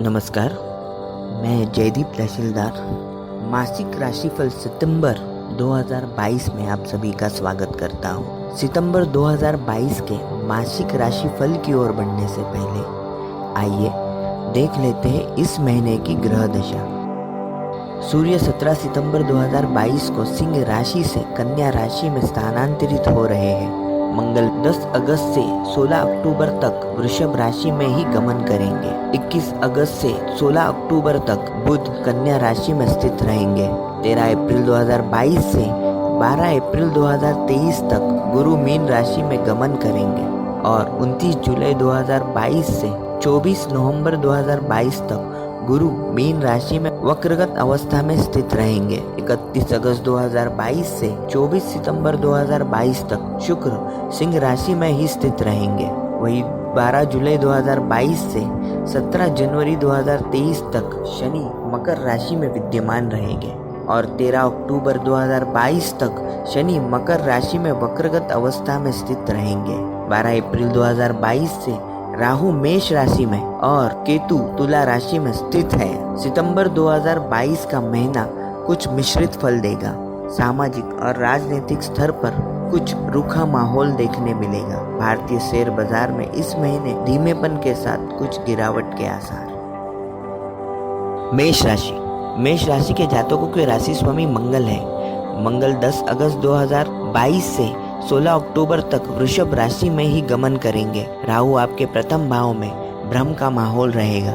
नमस्कार, मैं जयदीप तहसीलदार मासिक राशिफल सितंबर 2022 में आप सभी का स्वागत करता हूं। सितंबर 2022 के मासिक राशिफल की ओर बढ़ने से पहले आइए देख लेते हैं इस महीने की ग्रह दशा। सूर्य 17 सितंबर 2022 को सिंह राशि से कन्या राशि में स्थानांतरित हो रहे हैं। मंगल 10 अगस्त से 16 अक्टूबर तक वृषभ राशि में ही गमन करेंगे। 21 अगस्त से 16 अक्टूबर तक बुध कन्या राशि में स्थित रहेंगे। 13 अप्रैल 2022 से 12 अप्रैल 2023 तक गुरु मीन राशि में गमन करेंगे और 29 जुलाई 2022 से 24 नवंबर 2022 तक गुरु मीन राशि में वक्रगत अवस्था में स्थित रहेंगे। 31 अगस्त 2022 से 24 सितंबर 2022 तक शुक्र सिंह राशि में ही स्थित रहेंगे। वही 12 जुलाई 2022 से 17 जनवरी 2023 तक शनि मकर राशि में विद्यमान रहेंगे और 13 अक्टूबर 2022 तक शनि मकर राशि में वक्रगत अवस्था में स्थित रहेंगे। 12 अप्रैल 2022 से राहु मेष राशि में और केतु तुला राशि में स्थित है। सितंबर 2022 का महीना कुछ मिश्रित फल देगा। सामाजिक और राजनीतिक स्तर पर कुछ रूखा माहौल देखने मिलेगा। भारतीय शेयर बाजार में इस महीने धीमेपन के साथ कुछ गिरावट के आसार। मेष राशि के जातकों के राशि स्वामी मंगल है। मंगल 10 अगस्त 2022 से 16 अक्टूबर तक वृषभ राशि में ही गमन करेंगे। राहु आपके प्रथम भाव में भ्रम का माहौल रहेगा।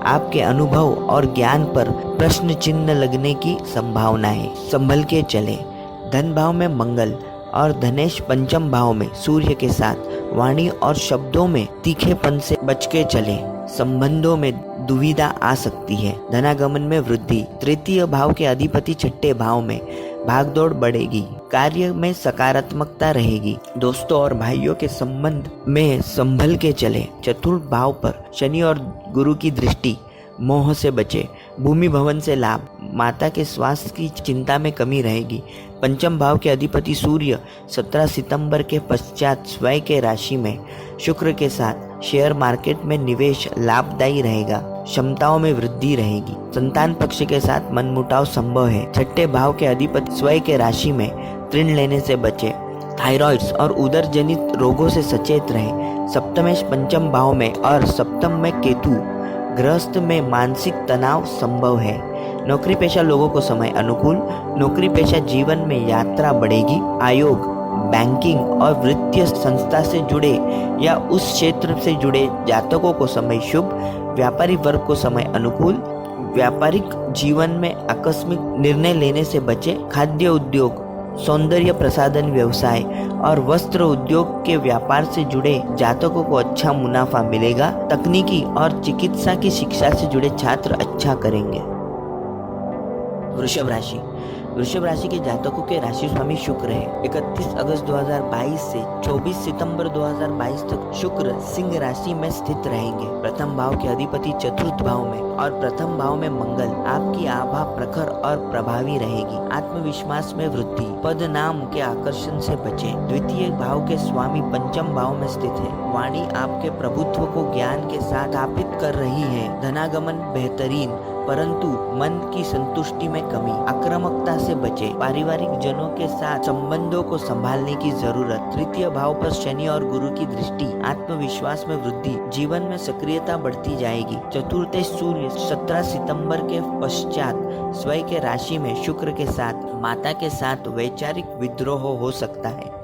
आपके अनुभव और ज्ञान पर प्रश्न चिन्ह लगने की संभावना है। संभल के चले। धन भाव में मंगल और धनेश पंचम भाव में सूर्य के साथ वाणी और शब्दों में तीखेपन से बच के चले। संबंधों में दुविधा आ सकती है। धनागमन में वृद्धि। तृतीय भाव के अधिपति छठे भाव में भागदौड़ बढ़ेगी। कार्य में सकारात्मकता रहेगी। दोस्तों और भाइयों के संबंध में संभल के चले। चतुर्थ भाव पर शनि और गुरु की दृष्टि। मोह से बचे। भूमि भवन से लाभ। माता के स्वास्थ्य की चिंता में कमी रहेगी। पंचम भाव के अधिपति सूर्य 17 सितंबर के पश्चात स्वयं के राशि में शुक्र के साथ शेयर मार्केट में निवेश लाभदायी रहेगा। क्षमताओं में वृद्धि रहेगी। संतान पक्ष के साथ मनमुटाव संभव है। छठे भाव के अधिपति स्वयं के राशि में ऋण लेने से बचे। थायराइड्स और उदर जनित रोगों से सचेत रहे। सप्तमेश पंचम भाव में और सप्तम में केतु। गृहस्थ में मानसिक तनाव संभव है। नौकरी पेशा लोगों को समय अनुकूल। नौकरी पेशा जीवन में यात्रा बढ़ेगी। आयोग बैंकिंग और वित्तीय संस्था से जुड़े या उस क्षेत्र से जुड़े जातकों को समय शुभ। व्यापारी वर्ग को समय अनुकूल। व्यापारिक जीवन में आकस्मिक निर्णय लेने से बचे। खाद्य उद्योग, सौंदर्य प्रसाधन व्यवसाय और वस्त्र उद्योग के व्यापार से जुड़े जातकों को अच्छा मुनाफा मिलेगा। तकनीकी और चिकित्सा की शिक्षा से जुड़े छात्र अच्छा करेंगे। वृषभ राशि के जातकों के राशि स्वामी शुक्र है। 31 अगस्त 2022 से 24 सितंबर 2022 तक शुक्र सिंह राशि में स्थित रहेंगे। प्रथम भाव के अधिपति चतुर्थ भाव में और प्रथम भाव में मंगल। आपकी आभा प्रखर और प्रभावी रहेगी। आत्मविश्वास में वृद्धि। पद नाम के आकर्षण से बचे। द्वितीय भाव के स्वामी पंचम भाव में स्थित है। वाणी आपके प्रभुत्व को ज्ञान के साथ स्थापित कर रही है। धनागमन बेहतरीन परंतु मन की संतुष्टि में कमी। आक्रामकता से बचे। पारिवारिक जनों के साथ संबंधों को संभालने की जरूरत। तृतीय भाव पर शनि और गुरु की दृष्टि। आत्मविश्वास में वृद्धि। जीवन में सक्रियता बढ़ती जाएगी। चतुर्थ सूर्य 17 सितंबर के पश्चात स्वयं के राशि में शुक्र के साथ माता के साथ वैचारिक विद्रोह हो सकता है।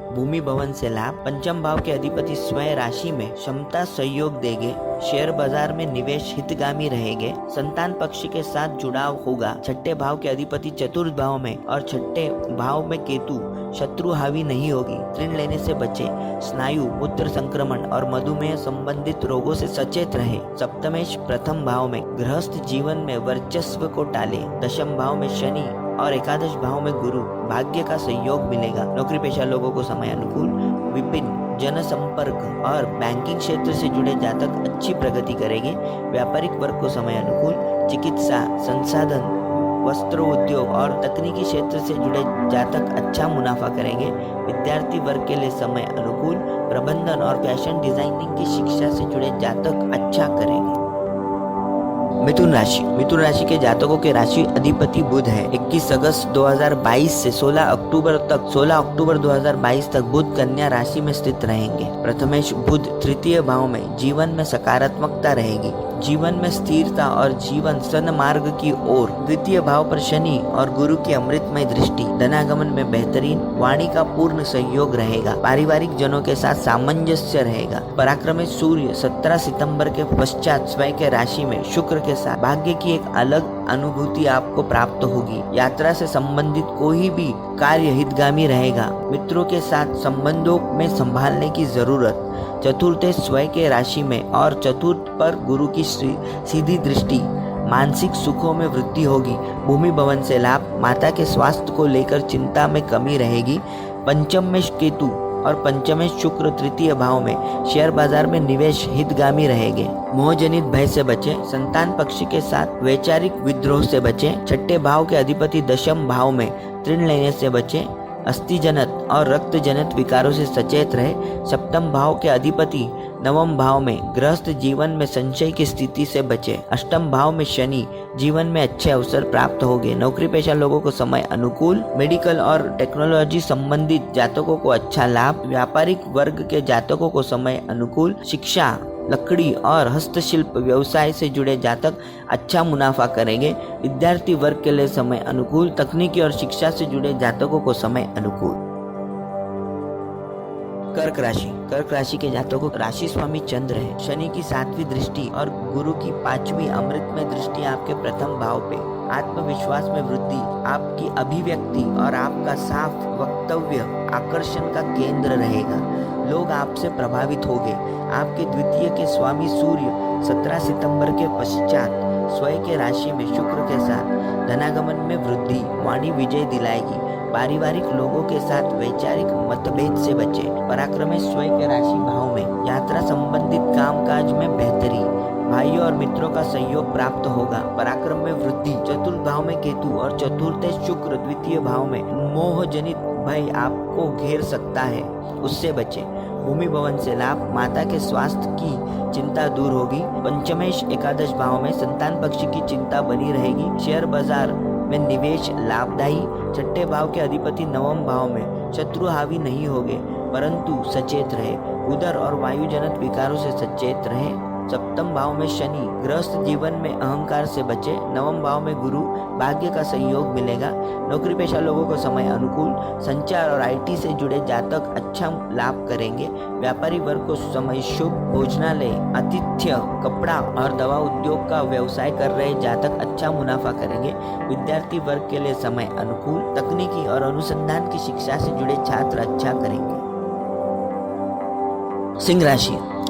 भूमि भवन से लाभ। पंचम भाव के अधिपति स्वयं राशि में क्षमता सहयोग देंगे। शेयर बाजार में निवेश हितगामी रहेंगे। संतान पक्ष के साथ जुड़ाव होगा। छठे भाव के अधिपति चतुर्थ भाव में और छठे भाव में केतु। शत्रु हावी नहीं होगी। ऋण लेने से बचे। स्नायु, मूत्र संक्रमण और मधुमेह संबंधित रोगों से सचेत रहे। सप्तमेश प्रथम भाव में गृहस्थ जीवन में वर्चस्व को टाले। दशम भाव में शनि और एकादश भाव में गुरु। भाग्य का सहयोग मिलेगा। नौकरी पेशा लोगों को समय अनुकूल। विपिन जनसंपर्क और बैंकिंग क्षेत्र से जुड़े जातक अच्छी प्रगति करेंगे। व्यापारिक वर्ग को समय अनुकूल। चिकित्सा, संसाधन, वस्त्र उद्योग और तकनीकी क्षेत्र से जुड़े जातक अच्छा मुनाफा करेंगे। विद्यार्थी वर्ग के लिए समय अनुकूल। प्रबंधन और फैशन डिजाइनिंग की शिक्षा से जुड़े जातक अच्छा करेंगे। मिथुन राशि के जातकों के राशि अधिपति बुध है। 21 अगस्त 2022 से 16 अक्टूबर 2022 तक बुध कन्या राशि में स्थित रहेंगे। प्रथमेश बुध तृतीय भाव में, जीवन में सकारात्मकता रहेगी, जीवन में स्थिरता और जीवन सन्मार्ग की ओर। द्वितीय भाव पर शनि और गुरु की अमृतमय दृष्टि, धनागमन में बेहतरीन, वाणी का पूर्ण सहयोग रहेगा, पारिवारिक जनों के साथ सामंजस्य रहेगा। पराक्रमी सूर्य 17 सितंबर के पश्चात स्वयं के राशि में शुक्र के साथ भाग्य की एक अलग अनुभूति आपको प्राप्त होगी। यात्रा से संबंधित कोई भी कार्य हितगामी रहेगा। मित्रों के साथ संबंधों में संभालने की जरूरत। चतुर्थ स्वयं के राशि में और चतुर्थ पर गुरु की सीधी दृष्टि, मानसिक सुखों में वृद्धि होगी। भूमि भवन से लाभ, माता के स्वास्थ्य को लेकर चिंता में कमी रहेगी। पंचम में केतु और पंचमेश शुक्र तृतीय भाव में, शेयर बाजार में निवेश हितगामी रहेंगे। मोहजनित भय से बचें, संतान पक्ष के साथ वैचारिक विद्रोह से बचें। छठे भाव के अधिपति दशम भाव में ऋण लेने से बचें। अस्थि जनित और रक्त जनित विकारों से सचेत रहे। सप्तम भाव के अधिपति नवम भाव में, गृहस्थ जीवन में संशय की स्थिति से बचे। अष्टम भाव में शनि, जीवन में अच्छे अवसर प्राप्त होंगे। नौकरी पेशा लोगों को समय अनुकूल। मेडिकल और टेक्नोलॉजी संबंधित जातकों को अच्छा लाभ। व्यापारिक वर्ग के जातकों को समय अनुकूल। शिक्षा, लकड़ी और हस्तशिल्प व्यवसाय से जुड़े जातक अच्छा मुनाफा करेंगे। विद्यार्थी वर्ग के लिए समय अनुकूल। तकनीकी और शिक्षा से जुड़े जातकों को समय अनुकूल। कर्क राशि के जातकों को राशि स्वामी चंद्र है। शनि की 7वीं दृष्टि और गुरु की 5वीं अमृतमय दृष्टि आपके प्रथम भाव पे। आत्मविश्वास में वृद्धि, आपकी अभिव्यक्ति और आपका साफ वक्तव्य आकर्षण का केंद्र रहेगा। लोग आपसे प्रभावित होंगे। आपके द्वितीय के स्वामी सूर्य 17 सितंबर के पश्चात स्वयं के राशि में शुक्र के साथ धनागमन में वृद्धि, वाणी विजय दिलाएगी। पारिवारिक लोगों के साथ वैचारिक मतभेद से बचे। पराक्रमी स्वयं के राशि भाव में, यात्रा संबंधित कामकाज में बेहतरी, भाइयों और मित्रों का सहयोग प्राप्त होगा। पराक्रम में वृद्धि। चतुर्थ भाव में केतु और चतुर्थ शुक्र द्वितीय भाव में, मोह जनित भय आपको घेर सकता है, उससे बचे। भूमि भवन से लाभ, माता के स्वास्थ्य की चिंता दूर होगी। पंचमेश एकादश भाव में संतान पक्ष की चिंता बनी रहेगी। शेयर बाजार में निवेश लाभदायी। छठे भाव के अधिपति नवम भाव में, शत्रु हावी नहीं होंगे, परंतु सचेत रहे। उदर और वायु जनित विकारों से सचेत रहे। सप्तम भाव में शनि, गृहस्थ जीवन में अहंकार से बचे। नवम भाव में गुरु, भाग्य का सहयोग मिलेगा। नौकरी पेशा लोगों को समय अनुकूल। संचार और IT से जुड़े जातक अच्छा लाभ करेंगे। व्यापारी वर्ग को समय शुभ। भोजनालय, आतिथ्य, कपड़ा और दवा उद्योग का व्यवसाय कर रहे जातक अच्छा मुनाफा करेंगे। विद्यार्थी वर्ग के लिए समय अनुकूल। तकनीकी और अनुसंधान की शिक्षा से जुड़े छात्र अच्छा करेंगे।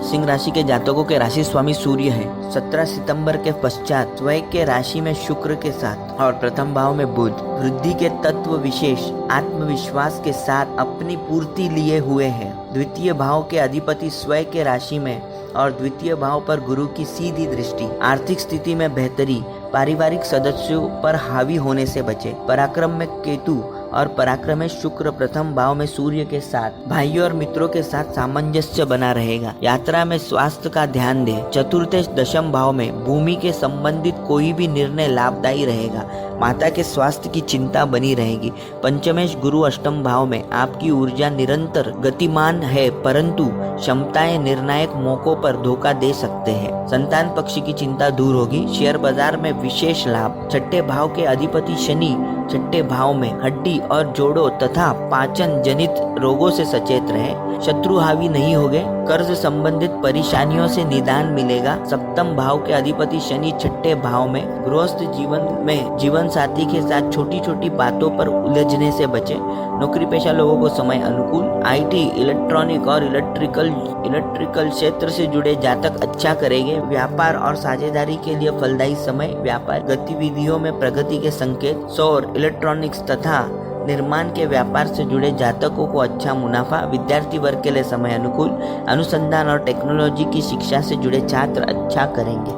सिंह राशि के जातकों के राशि स्वामी सूर्य है। 17 सितंबर के पश्चात स्वयं के राशि में शुक्र के साथ और प्रथम भाव में बुध वृद्धि के तत्व विशेष आत्मविश्वास के साथ अपनी पूर्ति लिए हुए हैं। द्वितीय भाव के अधिपति स्वयं के राशि में और द्वितीय भाव पर गुरु की सीधी दृष्टि। आर्थिक स्थिति में बेहतरी। पारिवारिक सदस्यों पर हावी होने से बचे। पराक्रम में केतु और पराक्रम में शुक्र प्रथम भाव में सूर्य के साथ भाइयों और मित्रों के साथ सामंजस्य बना रहेगा। यात्रा में स्वास्थ्य का ध्यान दें। चतुर्थ दशम भाव में भूमि के संबंधित कोई भी निर्णय लाभदायी रहेगा। माता के स्वास्थ्य की चिंता बनी रहेगी। पंचमेश गुरु अष्टम भाव में, आपकी ऊर्जा निरंतर गतिमान है, परंतु क्षमताएं निर्णायक मौकों पर धोखा दे सकते हैं। संतान पक्ष की चिंता दूर होगी। शेयर बाजार में विशेष लाभ। छठे भाव के अधिपति शनि छठे भाव में, हड्डी और जोड़ों तथा पाचन जनित रोगों से सचेत रहे। शत्रु हावी नहीं होंगे। कर्ज संबंधित परेशानियों से निदान मिलेगा। सप्तम भाव के अधिपति शनि छठे भाव में, गृहस्थ जीवन में जीवन साथी के साथ छोटी छोटी बातों पर उलझने से बचे। नौकरी पेशा लोगों को समय अनुकूल। IT, इलेक्ट्रॉनिक और इलेक्ट्रिकल क्षेत्र से जुड़े जातक अच्छा करेंगे। व्यापार और साझेदारी के लिए फलदायी समय। व्यापार गतिविधियों में प्रगति के संकेत। सौर, इलेक्ट्रॉनिक्स तथा निर्माण के व्यापार से जुड़े जातकों को अच्छा मुनाफा। विद्यार्थी वर्ग के लिए समय अनुकूल। अनुसंधान और टेक्नोलॉजी की शिक्षा से जुड़े छात्र अच्छा करेंगे।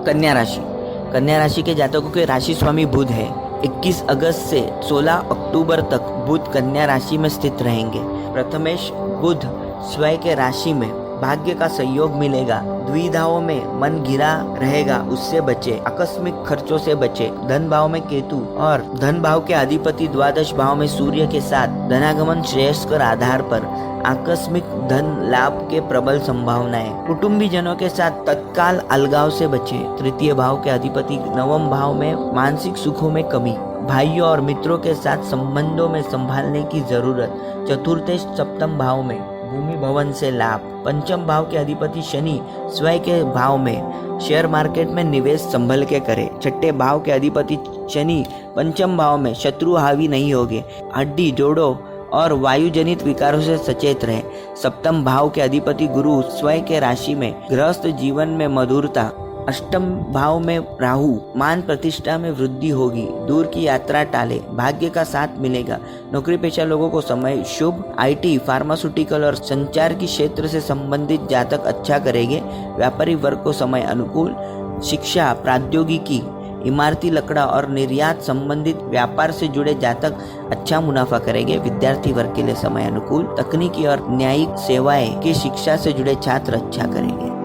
कन्या राशि के जातकों के राशि स्वामी बुध है। 21 अगस्त से 16 अक्टूबर तक बुध कन्या राशि में स्थित रहेंगे। प्रथमेश बुध स्वयं के राशि में, भाग्य का सहयोग मिलेगा। द्विधाओं में मन घिरा रहेगा, उससे बचे। आकस्मिक खर्चों से बचे। धन भाव में केतु और धन भाव के अधिपति द्वादश भाव में सूर्य के साथ धनागमन श्रेयस्कर आधार पर आकस्मिक धन लाभ के प्रबल संभावनाएं। कुटुंबी जनों के साथ तत्काल अलगाव से बचे। तृतीय भाव के अधिपति नवम भाव में मानसिक सुखों में कमी। भाइयों और मित्रों के साथ संबंधों में संभालने की जरूरत। चतुर्थ सप्तम भाव में भूमि भवन से लाभ। पंचम भाव के अधिपति शनि स्वयं के भाव में शेयर मार्केट में निवेश संभल के करे। छठे भाव के अधिपति शनि पंचम भाव में शत्रु हावी नहीं होंगे। हड्डी, जोड़ों और वायु जनित विकारों से सचेत रहे। सप्तम भाव के अधिपति गुरु स्वयं के राशि में गृहस्थ जीवन में मधुरता। अष्टम भाव में राहु मान प्रतिष्ठा में वृद्धि होगी। दूर की यात्रा टाले, भाग्य का साथ मिलेगा। नौकरी पेशा लोगों को समय शुभ। आईटी, फार्मास्यूटिकल और संचार की क्षेत्र से संबंधित जातक अच्छा करेंगे। व्यापारी वर्ग को समय अनुकूल। शिक्षा, प्रौद्योगिकी, इमारती लकड़ा और निर्यात संबंधित व्यापार से जुड़े जातक अच्छा मुनाफा करेंगे। विद्यार्थी वर्ग के लिए समय अनुकूल। तकनीकी और न्यायिक सेवाएं की शिक्षा से जुड़े छात्र अच्छा करेंगे।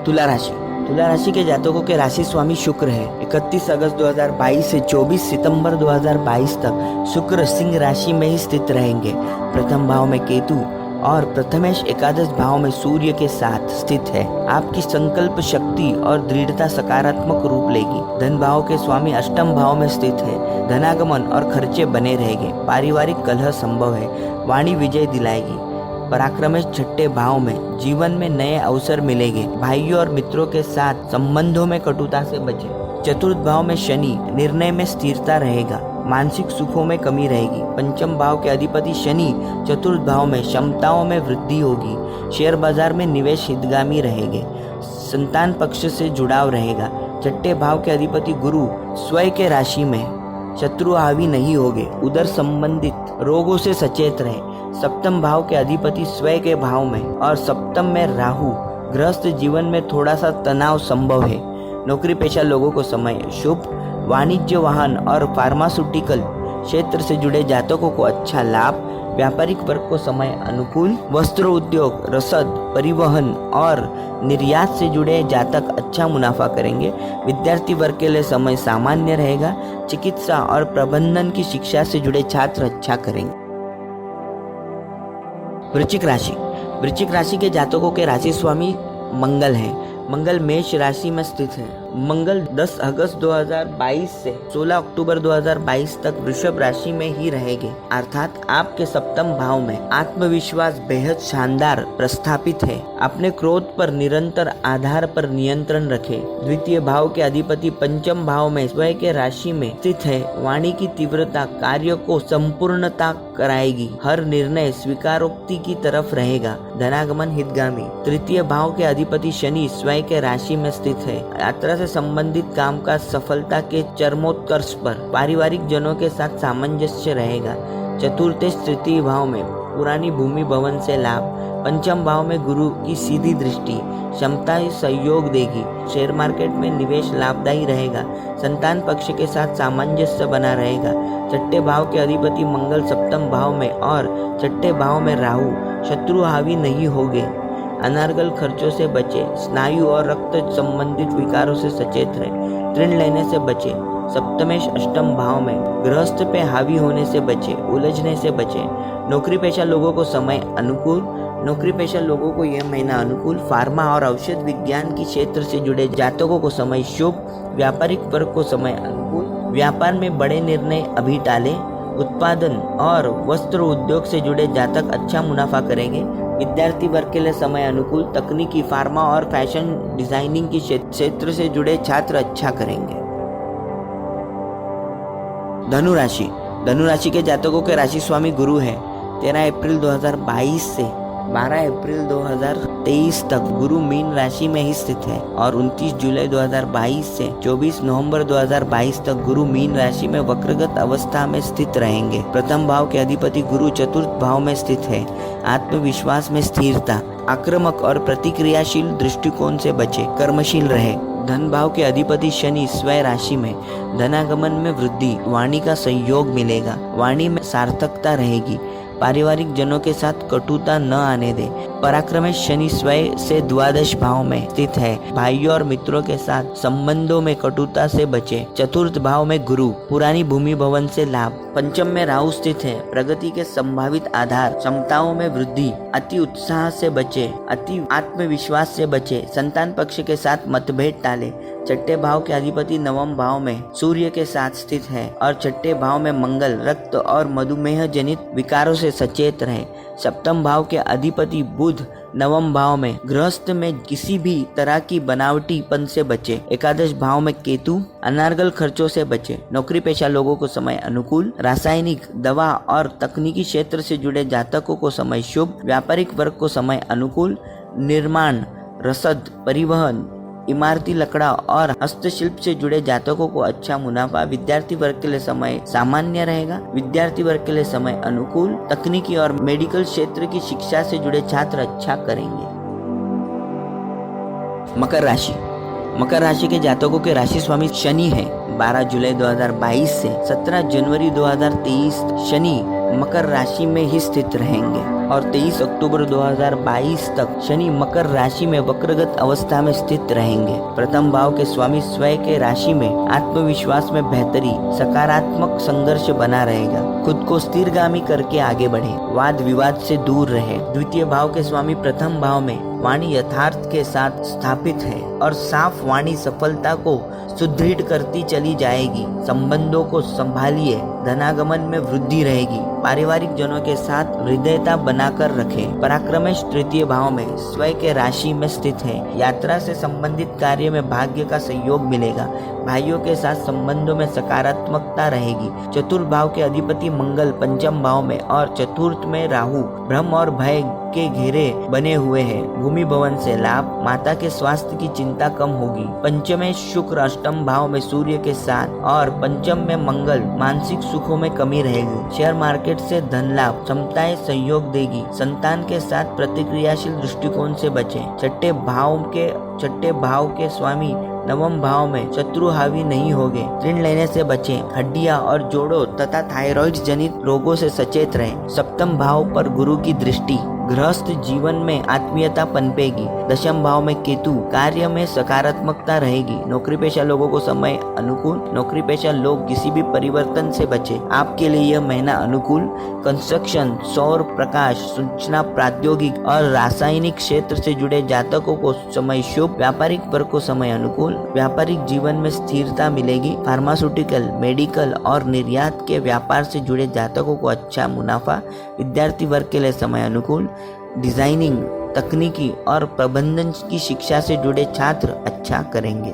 तुला राशि। तुला राशि के जातकों के राशि स्वामी शुक्र है। 31 अगस्त 2022 से 24 सितंबर 2022 तक शुक्र सिंह राशि में ही स्थित रहेंगे। प्रथम भाव में केतु और प्रथमेश एकादश भाव में सूर्य के साथ स्थित है। आपकी संकल्प शक्ति और दृढ़ता सकारात्मक रूप लेगी। धन भाव के स्वामी अष्टम भाव में स्थित है। धनागमन और खर्चे बने रहेंगे। पारिवारिक कलह संभव है। वाणी विजय दिलाएगी। पराक्रमेश छठे भाव में जीवन में नए अवसर मिलेंगे। भाइयों और मित्रों के साथ संबंधों में कटुता से बचें। चतुर्थ भाव में शनि निर्णय में स्थिरता रहेगा। मानसिक सुखों में कमी रहेगी। पंचम भाव के अधिपति शनि चतुर्थ भाव में क्षमताओं में वृद्धि होगी। शेयर बाजार में निवेश हितगामी रहेंगे। संतान पक्ष से जुड़ाव रहेगा। छठे भाव के अधिपति गुरु स्वयं के राशि में शत्रु हावी नहीं होंगे। उदर संबंधित रोगों से सचेत रहे। सप्तम भाव के अधिपति स्वयं के भाव में और सप्तम में राहु। गृहस्थ जीवन में थोड़ा सा तनाव संभव है। नौकरी पेशा लोगों को समय शुभ। वाणिज्य, वाहन और फार्मास्यूटिकल क्षेत्र से जुड़े जातकों को अच्छा लाभ। व्यापारिक वर्ग को समय अनुकूल। वस्त्र उद्योग, रसद, परिवहन और निर्यात से जुड़े जातक अच्छा मुनाफा करेंगे। विद्यार्थी वर्ग के लिए समय सामान्य रहेगा। चिकित्सा और प्रबंधन की शिक्षा से जुड़े छात्र अच्छा करेंगे। वृश्चिक राशि। वृश्चिक राशि के जातकों के राशि स्वामी मंगल है। मंगल मेष राशि में स्थित है। मंगल 10 अगस्त 2022 से 16 अक्टूबर 2022 तक वृषभ राशि में ही रहेंगे, अर्थात आपके सप्तम भाव में। आत्मविश्वास बेहद शानदार प्रस्थापित है। अपने क्रोध पर निरंतर आधार पर नियंत्रण रखें। द्वितीय भाव के अधिपति पंचम भाव में स्वयं के राशि में स्थित है। वाणी की तीव्रता कार्य को संपूर्णता कराएगी। हर निर्णय स्वीकारोक्ति की तरफ रहेगा। धनागमन हितगामी। तृतीय भाव के अधिपति शनि स्वयं के राशि में स्थित है। यात्रा से संबंधित काम का सफलता के चरमोत्कर्ष पर। पारिवारिक जनों के साथ सामंजस्य रहेगा। चतुर्थ तृतीय भाव में पुरानी भूमि भवन से लाभ। पंचम भाव में गुरु की सीधी दृष्टि क्षमता सहयोग देगी। शेयर मार्केट में निवेश लाभदायी रहेगा। संतान पक्ष के साथ सामंजस्य बना रहेगा। छठे भाव के अधिपति मंगल सप्तम भाव में और छठे भाव में राहु शत्रु हावी नहीं होंगे। अनार्गल खर्चों से बचे। स्नायु और रक्त संबंधित विकारों से सचेत रहे। ऋण लेने से बचे। सप्तमेश अष्टम भाव में गृहस्थ पे हावी होने से बचे। उलझने से बचे। नौकरी पेशा लोगों को समय अनुकूल। नौकरी पेशा लोगों को यह महीना अनुकूल। फार्मा और औषध विज्ञान की क्षेत्र से जुड़े जातकों को समय शुभ। व्यापारिक वर्ग को समय अनुकूल। व्यापार में बड़े निर्णय अभी टालें। उत्पादन और वस्त्र उद्योग से जुड़े जातक अच्छा मुनाफा करेंगे। विद्यार्थी वर्ग के लिए समय अनुकूल। तकनीकी, फार्मा और फैशन डिजाइनिंग की क्षेत्र से जुड़े छात्र अच्छा करेंगे। धनु राशि। धनु राशि के जातकों के राशि स्वामी गुरु है। 13 अप्रैल 2022 से 12 अप्रैल 2023 तक गुरु मीन राशि में ही स्थित है और 29 जुलाई 2022 से 24 नवंबर 2022 तक गुरु मीन राशि में वक्रगत अवस्था में स्थित रहेंगे। प्रथम भाव के अधिपति गुरु चतुर्थ भाव में स्थित है। आत्मविश्वास में स्थिरता। आक्रामक और प्रतिक्रियाशील दृष्टिकोण से बचे। कर्मशील रहे। धन भाव के अधिपति शनि स्वयं राशि में। धनागमन में वृद्धि। वाणी का सहयोग मिलेगा। वाणी में सार्थकता रहेगी। पारिवारिक जनों के साथ कटुता न आने दे। पराक्रमेश शनि स्वयं से द्वादश भाव में स्थित है। भाइयों और मित्रों के साथ संबंधों में कटुता से बचे। चतुर्थ भाव में गुरु, पुरानी भूमि भवन से लाभ। पंचम में राहु स्थित है। प्रगति के संभावित आधार, क्षमताओं में वृद्धि। अति उत्साह से बचे, अति आत्मविश्वास से बचे। संतान पक्ष के साथ मतभेद टाले। छठे भाव के अधिपति नवम भाव में सूर्य के साथ स्थित है और छठे भाव में मंगल रक्त और मधुमेह जनित विकारों से सचेत रहे। सप्तम भाव के अधिपति बुध नवम भाव में, गृहस्थ में किसी भी तरह की बनावटीपन से बचे। एकादश भाव में केतु, अनार्गल खर्चों से बचे। नौकरी पेशा लोगों को समय अनुकूल। रासायनिक, दवा और तकनीकी क्षेत्र से जुड़े जातकों को समय शुभ। व्यापारिक वर्ग को समय अनुकूल। निर्माण, रसद, परिवहन, इमारती लकड़ा और हस्तशिल्प से जुड़े जातकों को अच्छा मुनाफा। विद्यार्थी वर्ग के लिए समय सामान्य रहेगा। विद्यार्थी वर्ग के लिए समय अनुकूल। तकनीकी और मेडिकल क्षेत्र की शिक्षा से जुड़े छात्र अच्छा करेंगे। मकर राशि। मकर राशि के जातकों के राशि स्वामी शनि है। 12 जुलाई 2022 से 17 जनवरी 2023 शनि मकर राशि में ही स्थित रहेंगे और 23 अक्टूबर 2022 तक शनि मकर राशि में वक्रगत अवस्था में स्थित रहेंगे। प्रथम भाव के स्वामी स्वयं के राशि में आत्मविश्वास में बेहतरी, सकारात्मक संघर्ष बना रहेगा। खुद को स्थिरगामी करके आगे बढ़े, वाद विवाद से दूर रहे। द्वितीय भाव के स्वामी प्रथम भाव में वाणी यथार्थ के साथ स्थापित है और साफ वाणी सफलता को सुदृढ़ करती चली जाएगी। संबंधों को संभालिए, धनागमन में वृद्धि रहेगी। पारिवारिक जनों के साथ हृदयता बनाकर रखें। पराक्रमेश तृतीय भाव में स्वयं के राशि में स्थित है। यात्रा से संबंधित कार्य में भाग्य का सहयोग मिलेगा। भाइयों के साथ संबंधों में सकारात्मकता रहेगी। चतुर्थ भाव के अधिपति मंगल पंचम भाव में और चतुर्थ में राहु भ्रम और भय के घेरे बने हुए हैं। भूमि भवन से लाभ। माता के स्वास्थ्य की चिंता कम होगी। पंचमे शुक्र अष्टम भाव में सूर्य के साथ और पंचम में मंगल मानसिक सुखों में कमी रहेगी। शेयर मार्केट से धन लाभ, क्षमताएं सहयोग देगी। संतान के साथ प्रतिक्रियाशील दृष्टिकोण से बचें। छठे भाव के स्वामी नवम भाव में शत्रु हावी नहीं होंगे। ऋण लेने से बचें। हड्डियां और जोड़ों तथा थायराइड जनित रोगों से सचेत रहें। सप्तम भाव पर गुरु की दृष्टि, गृहस्थ जीवन में आत्मीयता पनपेगी। दशम भाव में केतु, कार्य में सकारात्मकता रहेगी। नौकरी पेशा लोगों को समय अनुकूल। नौकरी पेशा लोग किसी भी परिवर्तन से बचे। आपके लिए यह महीना अनुकूल। कंस्ट्रक्शन, सौर प्रकाश, सूचना प्रौद्योगिकी और रासायनिक क्षेत्र से जुड़े जातकों को समय शुभ। व्यापारिक वर्ग को समय अनुकूल। व्यापारिक जीवन में स्थिरता मिलेगी। फार्मास्यूटिकल, मेडिकल और निर्यात के व्यापार से जुड़े जातकों को अच्छा मुनाफा। विद्यार्थी वर्ग के लिए समय अनुकूल। डिजाइनिंग, तकनीकी और प्रबंधन की शिक्षा से जुड़े छात्र अच्छा करेंगे।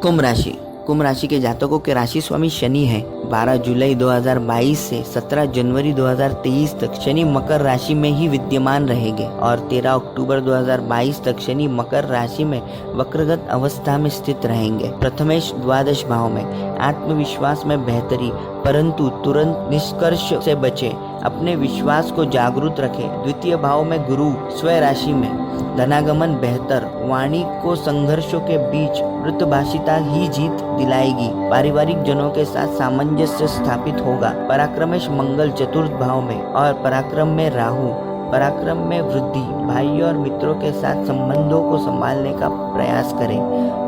कुंभ राशि। कुंभ राशि के जातकों के राशि स्वामी शनि है। 12 जुलाई 2022 से 17 जनवरी 2023 तक शनि मकर राशि में ही विद्यमान रहेंगे और 13 अक्टूबर 2022 तक शनि मकर राशि में वक्रगत अवस्था में स्थित रहेंगे। प्रथमेश द्वादश भाव में, आत्मविश्वास में बेहतरी, परंतु तुरंत निष्कर्ष से बचे। अपने विश्वास को जागरूक रखें। द्वितीय भाव में गुरु स्वयं राशि में, धनागमन बेहतर। वाणी को संघर्षों के बीच मृतभाषिता ही जीत दिलाएगी। पारिवारिक जनों के साथ सामंजस्य स्थापित होगा। पराक्रमेश मंगल चतुर्थ भाव में और पराक्रम में राहु, पराक्रम में वृद्धि। भाइयों और मित्रों के साथ संबंधों को संभालने का प्रयास करें।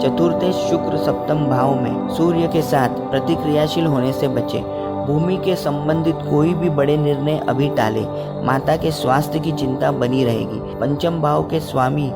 चतुर्थ शुक्र सप्तम भाव में सूर्य के साथ प्रतिक्रियाशील होने से बचे। भूमि के संबंधित कोई भी बड़े निर्णय अभी टाले। माता के स्वास्थ्य की चिंता बनी रहेगी। पंचम भाव के स्वामी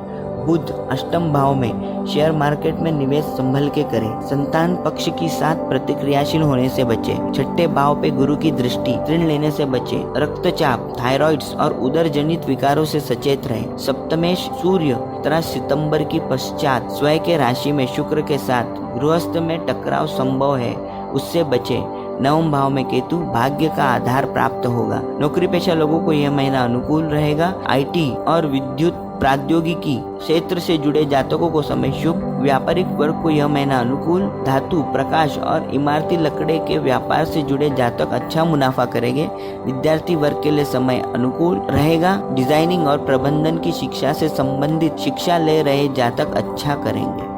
बुध अष्टम भाव में, शेयर मार्केट में निवेश संभल के करें। संतान पक्ष के साथ प्रतिक्रियाशील होने से बचे। छठे भाव पे गुरु की दृष्टि, ऋण लेने से बचे। रक्तचाप, थायराइड्स और उदर जनित विकारों से सचेत रहें। सप्तमेश सूर्य 17 सितंबर की पश्चात स्वयं के राशि में शुक्र के साथ गृहस्थ में टकराव संभव है, उससे बचे। नवम भाव में केतु, भाग्य का आधार प्राप्त होगा। नौकरी पेशा लोगों को यह महीना अनुकूल रहेगा। आईटी और विद्युत प्रौद्योगिकी क्षेत्र से जुड़े जातकों को समय शुभ। व्यापारिक वर्ग को यह महीना अनुकूल। धातु, प्रकाश और इमारती लकड़े के व्यापार से जुड़े जातक अच्छा मुनाफा करेंगे। विद्यार्थी वर्ग के लिए समय अनुकूल रहेगा। डिजाइनिंग और प्रबंधन की शिक्षा से संबंधित शिक्षा ले रहे जातक अच्छा करेंगे।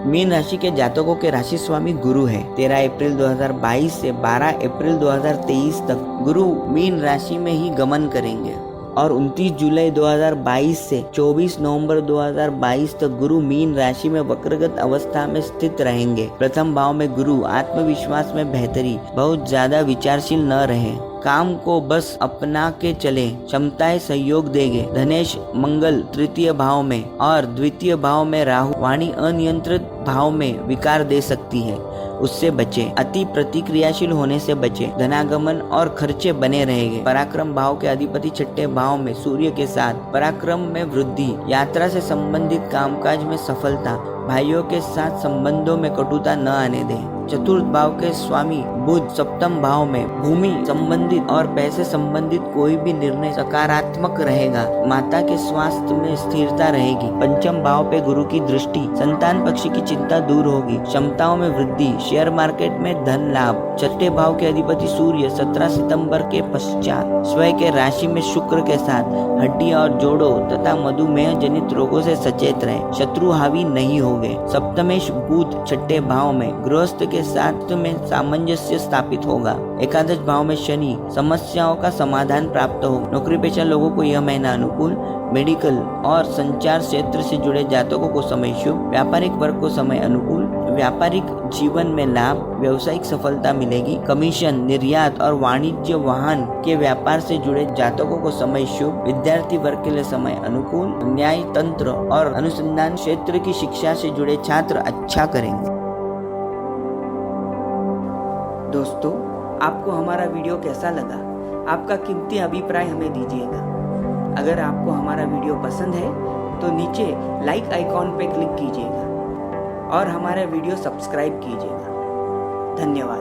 मीन राशि के जातकों के राशि स्वामी गुरु है। 13 अप्रैल 2022 से 12 अप्रैल 2023 तक गुरु मीन राशि में ही गमन करेंगे और 29 जुलाई 2022 से 24 नवंबर 2022 तक गुरु मीन राशि में वक्रगत अवस्था में स्थित रहेंगे। प्रथम भाव में गुरु आत्मविश्वास में बेहतरी, बहुत ज्यादा विचारशील न रहे, काम को बस अपना के चले, क्षमताएं सहयोग देंगे। धनेश मंगल तृतीय भाव में और द्वितीय भाव में राहु, वाणी अनियंत्रित भाव में विकार दे सकती है, उससे बचे। अति प्रतिक्रियाशील होने से बचे। धनागमन और खर्चे बने रहेंगे। पराक्रम भाव के अधिपति छठे भाव में सूर्य के साथ पराक्रम में वृद्धि, यात्रा से संबंधित कामकाज में सफलता, भाइयों के साथ संबंधों में कटुता न आने दें। चतुर्थ भाव के स्वामी बुध सप्तम भाव में भूमि संबंधित और पैसे संबंधित कोई भी निर्णय सकारात्मक रहेगा। माता के स्वास्थ्य में स्थिरता रहेगी। पंचम भाव पे गुरु की दृष्टि, संतान पक्ष की चिंता दूर होगी, क्षमताओं में वृद्धि, शेयर मार्केट में धन लाभ। छठे भाव के अधिपति सूर्य 17 सितंबर के पश्चात स्वयं के राशि में शुक्र के साथ हड्डी और जोड़ों तथा मधुमेह जनित रोगों से सचेत रहे, शत्रु हावी नहीं होंगे। सप्तमेश बुध छठे भाव में गृहस्थ के साथ में सामंजस्य स्थापित होगा। एकादश भाव में शनि, समस्याओं का समाधान प्राप्त हो। नौकरी पेशा लोगों को यह महीना अनुकूल। मेडिकल और संचार क्षेत्र से जुड़े जातकों को समय शुभ। व्यापारिक वर्ग को समय अनुकूल। व्यापारिक जीवन में लाभ, व्यवसायिक सफलता मिलेगी। कमीशन, निर्यात और वाणिज्य वाहन के व्यापार से जुड़े जातकों को समय शुभ। विद्यार्थी वर्ग के लिए समय अनुकूल। न्याय तंत्र और अनुसंधान क्षेत्र की शिक्षा से जुड़े छात्र अच्छा करेंगे। दोस्तों, आपको हमारा वीडियो कैसा लगा? आपका कीमती अभिप्राय हमें दीजिएगा। अगर आपको हमारा वीडियो पसंद है तो नीचे लाइक आइकॉन पे क्लिक कीजिएगा और हमारा वीडियो सब्सक्राइब कीजिएगा। धन्यवाद।